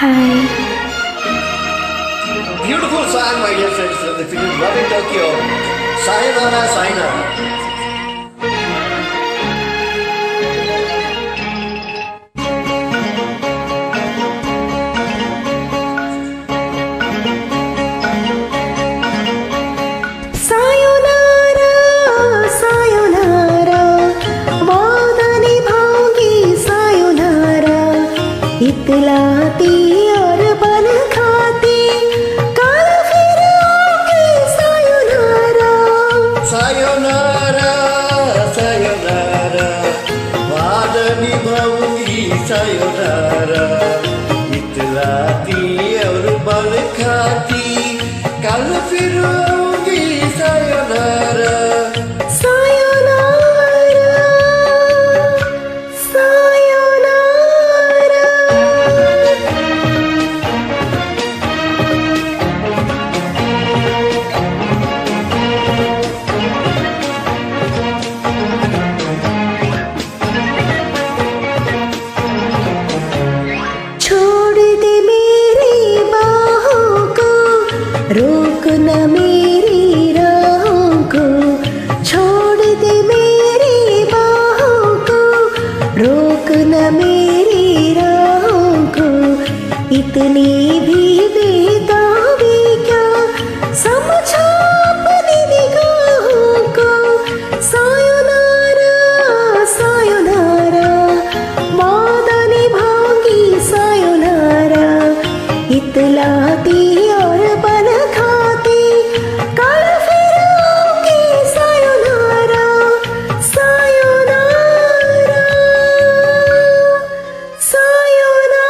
Hi. Beautiful song, my dear friends, from the film Love in Tokyo. Sayonara, Sayonara. Sayonara, sayonara, वादा निभाऊंगी sayonara, इतलाती और बन खाती, कल फिर आऊंगी sayonara. Sayonara, sayonara. वादा निभाऊंगी sayonara. इतलाती और बल खाती, कल फिर आऊंगी sayonara. Sayonara, sayonara. छोड़ दे मेरी बाहों को, रोक न मेरी राहों को. छोड़ दे मेरी बाहों को, रोक न मेरी राहों को. इतनी भी बेताबी क्या, समझो अपनी निगाहों को. sayonara, sayonara, वादा निभाऊंगी sayonara, इतलाती और बन खाती, कल फिर आऊंगी sayonara. sayonara, sayonara.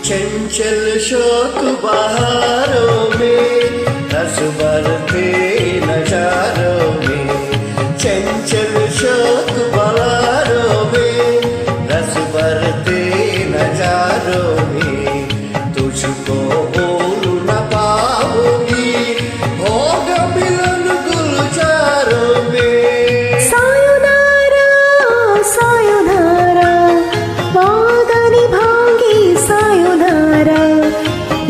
चंचल शौक बहारों में, रस भरते नजारों में. चंचल शौक बहारों में, रस भरते नजारों में. तुझको भूल न पाऊंगी, होगा मिलन गुलजारों में. sayonara, sayonara, वादा निभाऊंगी sayonara,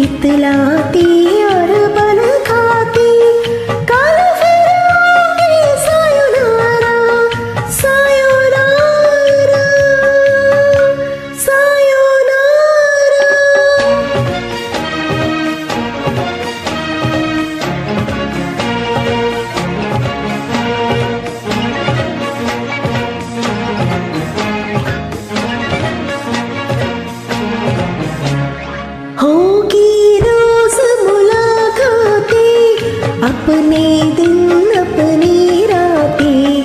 इतलाती और बन खाती, कल फिर आऊंगी sayonara. sayonara, sayonara. होगी रोज मुलाकातें, अपने दिन अपनी रातें.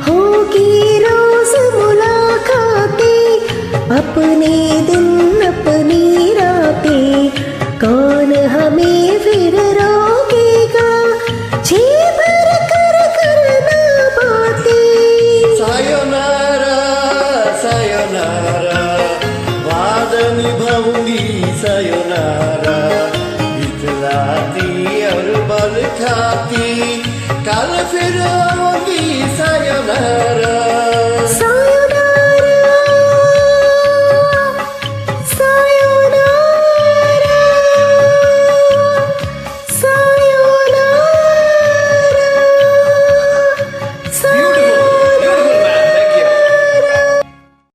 होगी रोज मुलाकातें, अपने दिन अपनी रातें. कौन हमें फिर रोकेगा, जी भर कर करना बातें. sayonara, sayonara. वादा निभाऊंगी sayonara, इतलाती और बल खाती, कल फिर आऊंगी sayonara.